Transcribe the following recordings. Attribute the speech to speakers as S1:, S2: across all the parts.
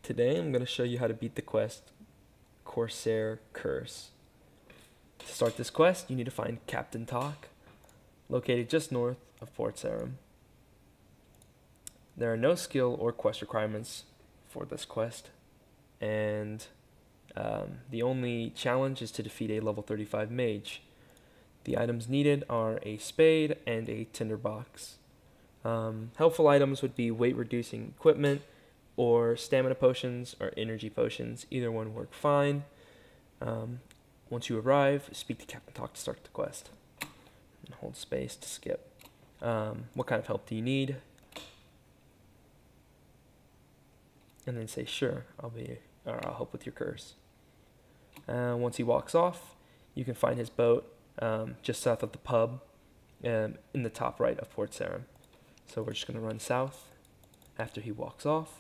S1: Today I'm going to show you how to beat the quest Corsair Curse. To start this quest, you need to find Captain Talk, located just north of Port Sarum. There are no skill or quest requirements for this quest, and the only challenge is to defeat a level 35 mage. The items needed are a spade and a tinderbox. Helpful items would be weight reducing equipment, or stamina potions or energy potions. Either one work fine. Once you arrive, speak to Captain Talk to start the quest. And hold space to skip. What kind of help do you need? And then say, sure, I'll help with your curse. Once he walks off, you can find his boat just south of the pub in the top right of Port Sarum. So we're just going to run south after he walks off.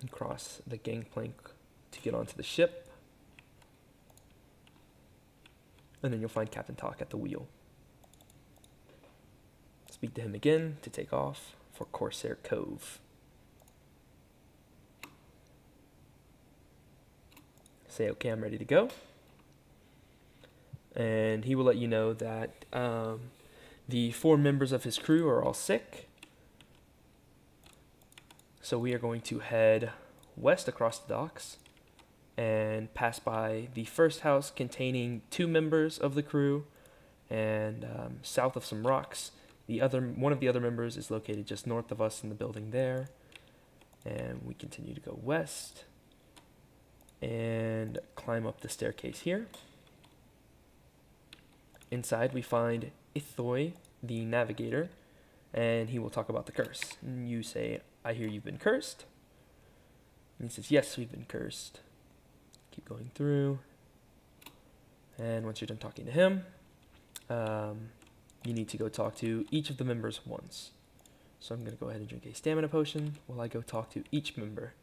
S1: And cross the gangplank to get onto the ship. And then you'll find Captain Talk at the wheel. Speak to him again to take off for Corsair Cove. Say, okay, I'm ready to go. And he will let you know that the 4 members of his crew are all sick. So we are going to head west across the docks and pass by the first house containing 2 members of the crew, and south of some rocks. One of the other members is located just north of us in the building there. And we continue to go west and climb up the staircase here. Inside we find Ithoi, the navigator, and he will talk about the curse. And you say, I hear you've been cursed. And he says, yes, we've been cursed. Keep going through. And once you're done talking to him, you need to go talk to each of the members once. So I'm going to go ahead and drink a stamina potion while I go talk to each member.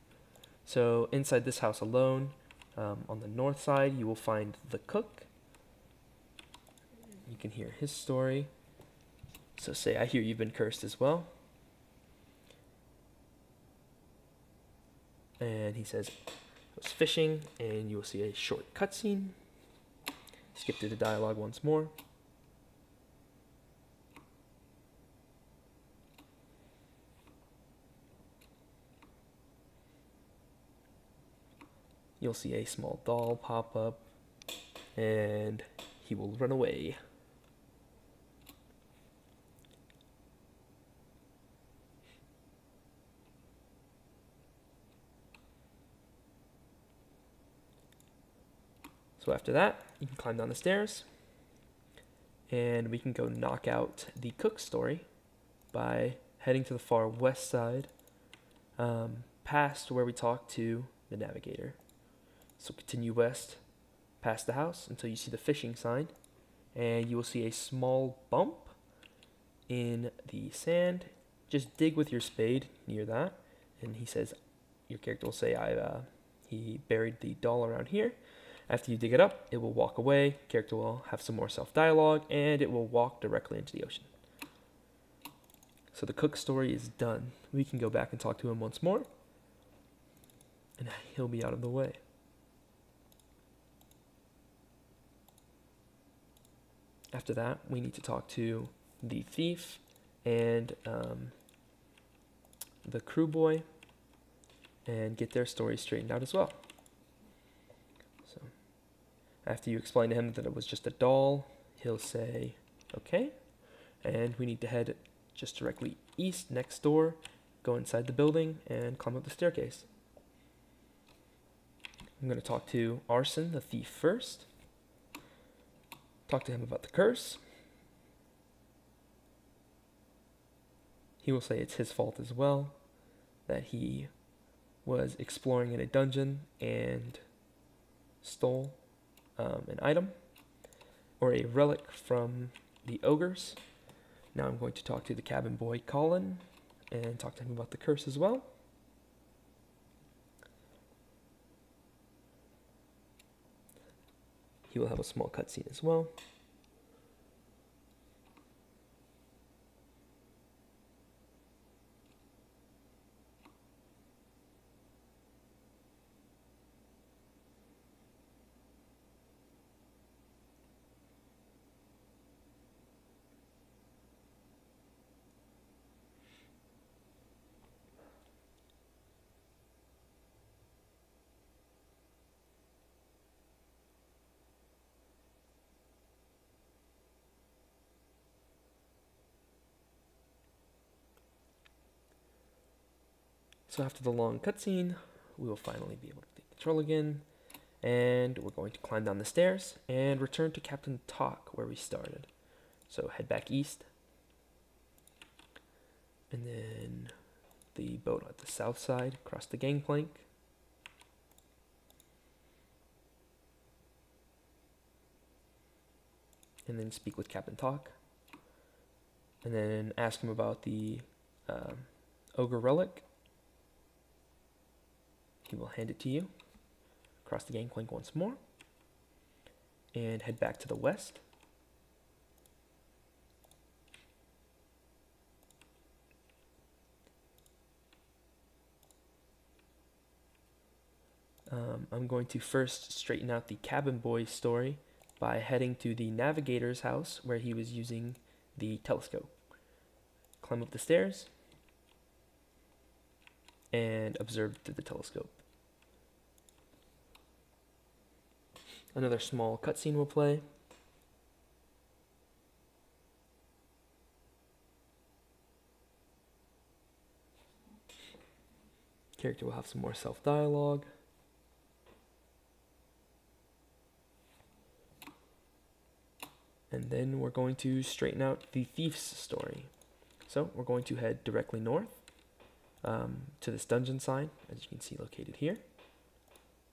S1: So inside this house alone, on the north side, you will find the cook. You can hear his story. So say, I hear you've been cursed as well. And he says, I was fishing, and you will see a short cutscene. Skip through the dialogue once more. You'll see a small doll pop up, and he will run away. So after that, you can climb down the stairs, and we can go knock out the cook story by heading to the far west side, past where we talk to the navigator. So continue west past the house until you see the fishing sign, and you will see a small bump in the sand. Just dig with your spade near that, and he says, your character will say, he buried the doll around here. After you dig it up, it will walk away. Character will have some more self-dialogue, and it will walk directly into the ocean. So the cook story is done. We can go back and talk to him once more, and he'll be out of the way. After that, we need to talk to the thief and the crew boy and get their story straightened out as well. So after you explain to him that it was just a doll, he'll say, okay, and we need to head just directly east next door, go inside the building, and climb up the staircase. I'm going to talk to Arson, the thief, first. Talk to him about the curse. He will say it's his fault as well, that he was exploring in a dungeon and stole an item or a relic from the ogres. Now I'm going to talk to the cabin boy Colin and talk to him about the curse as well. He will have a small cutscene as well. So after the long cutscene, we will finally be able to take control again. And we're going to climb down the stairs and return to Captain Talk where we started. So head back east. And then the boat at the south side, across the gangplank. And then speak with Captain Talk. And then ask him about the ogre relic. He will hand it to you. Cross the gangplank once more. And head back to the west. I'm going to first straighten out the cabin boy story by heading to the navigator's house where he was using the telescope. Climb up the stairs and observe through the telescope. Another small cutscene will play. Character will have some more self-dialogue. And then we're going to straighten out the thief's story. So we're going to head directly north to this dungeon sign, as you can see located here.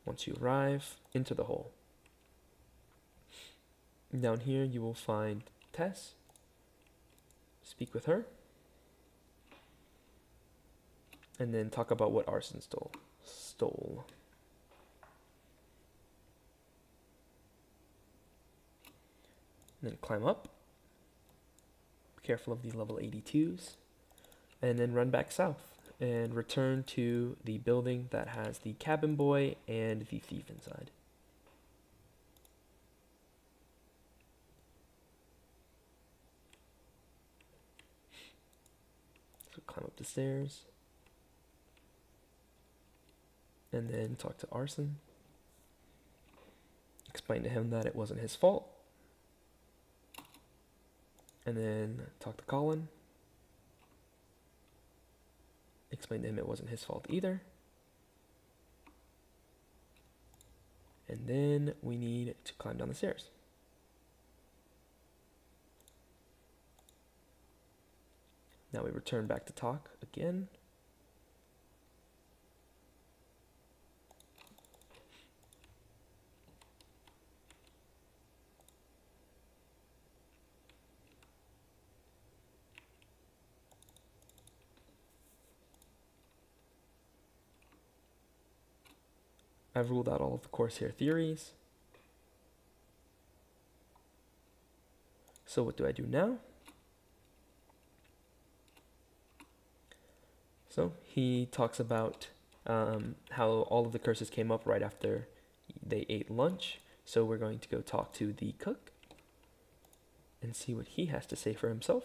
S1: Once you arrive, into the hole. Down here you will find Tess. Speak with her. And then talk about what Arson stole. And then climb up. Be careful of the level 82s. And then run back south and return to the building that has the cabin boy and the thief inside. So climb up the stairs. And then talk to Arson. Explain to him that it wasn't his fault. And then talk to Colin. Explain to him it wasn't his fault either. And then we need to climb down the stairs. Now we return back to Talk again. I've ruled out all of the Corsair theories. So what do I do now? So he talks about how all of the curses came up right after they ate lunch. So we're going to go talk to the cook and see what he has to say for himself.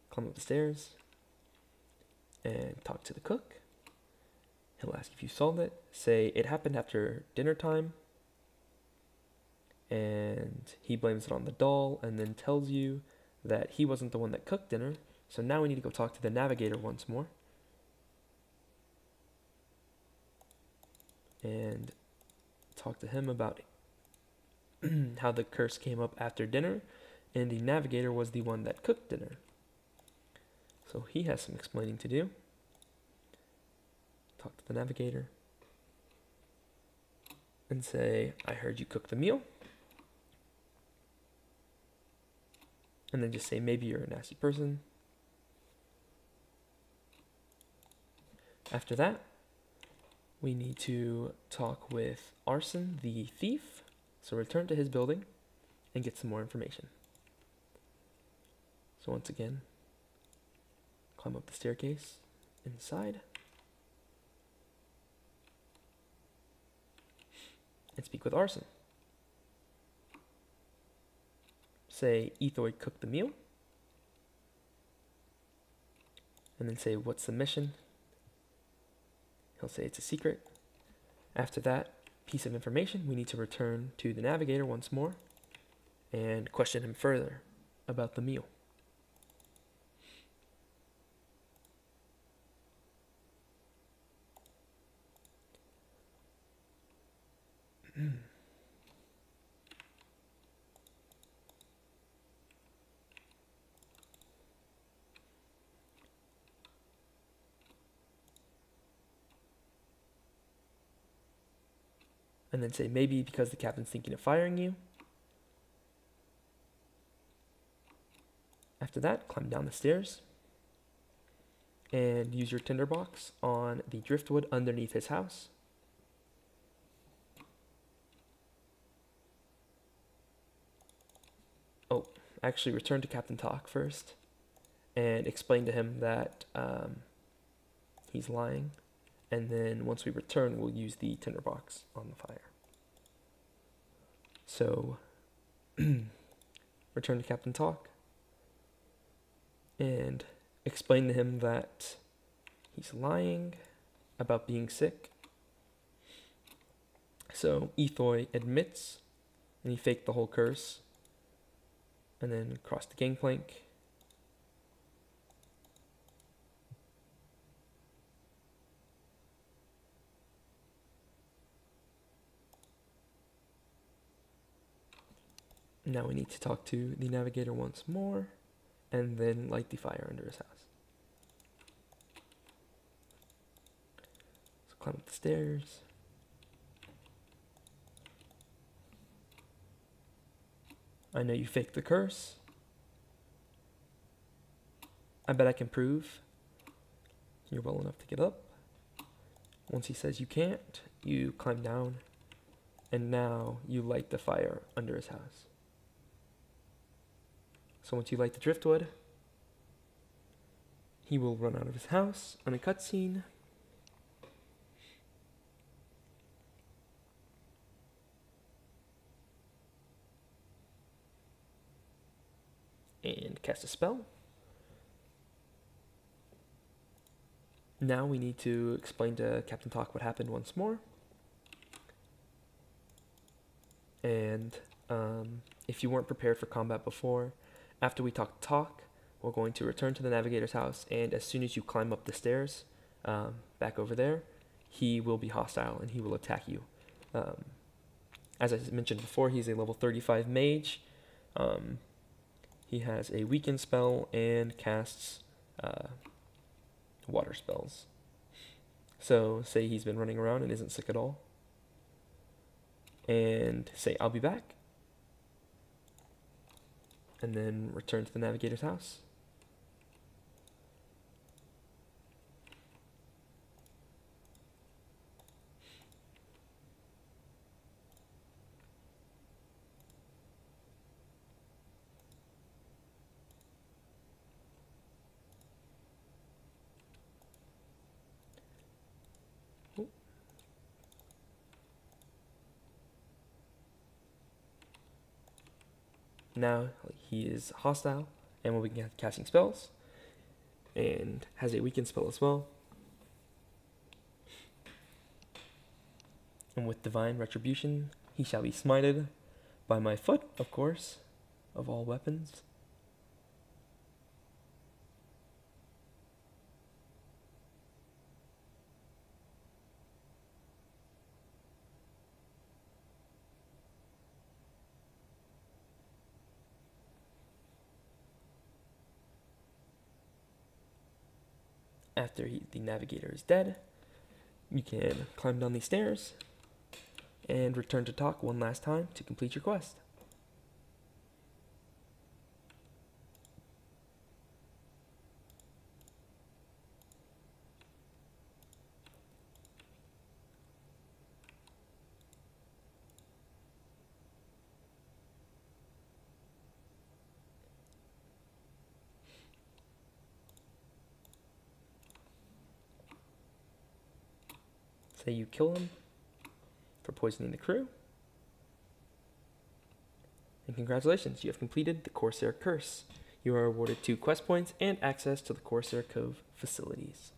S1: Climb up the stairs and talk to the cook. He'll ask if you solved it. Say it happened after dinner time. And he blames it on the doll and then tells you that he wasn't the one that cooked dinner. So now we need to go talk to the navigator once more. And talk to him about how the curse came up after dinner. And the navigator was the one that cooked dinner. So he has some explaining to do. Talk to the navigator. And say, I heard you cook the meal. And then just say, maybe you're a nasty person. After that, we need to talk with Arson, the thief. So return to his building and get some more information. So once again, climb up the staircase inside. And speak with Arson. Say, Ethoid cooked the meal. And then say, what's the mission? He'll say it's a secret. After that, piece of information, we need to return to the navigator once more and question him further about the meal. And then say maybe because the captain's thinking of firing you. After that, climb down the stairs and use your tinderbox on the driftwood underneath his house. Oh, actually return to Captain Talk first and explain to him that he's lying. And then once we return, we'll use the tinderbox on the fire. So, return to Captain Talk and explain to him that he's lying about being sick. So, Ethoy admits, and he faked the whole curse, and then cross the gangplank. Now we need to talk to the navigator once more, and then light the fire under his house. So climb up the stairs. I know you faked the curse. I bet I can prove you're well enough to get up. Once he says you can't, you climb down, and now you light the fire under his house. So once you light the driftwood, he will run out of his house on a cutscene. And cast a spell. Now we need to explain to Captain Talk what happened once more. And if you weren't prepared for combat before, after we talk, we're going to return to the navigator's house, and as soon as you climb up the stairs, back over there, he will be hostile and he will attack you. As I mentioned before, he's a level 35 mage. He has a weaken spell and casts water spells. So say he's been running around and isn't sick at all, and say I'll be back, and then return to the navigator's house. Now he is hostile and will begin casting spells, and has a weakened spell as well. And with divine retribution, he shall be smited by my foot, of course, of all weapons. After the navigator is dead, you can climb down these stairs and return to Talk one last time to complete your quest. Say you kill him for poisoning the crew. And congratulations, you have completed the Corsair curse. You are awarded 2 quest points and access to the Corsair Cove facilities.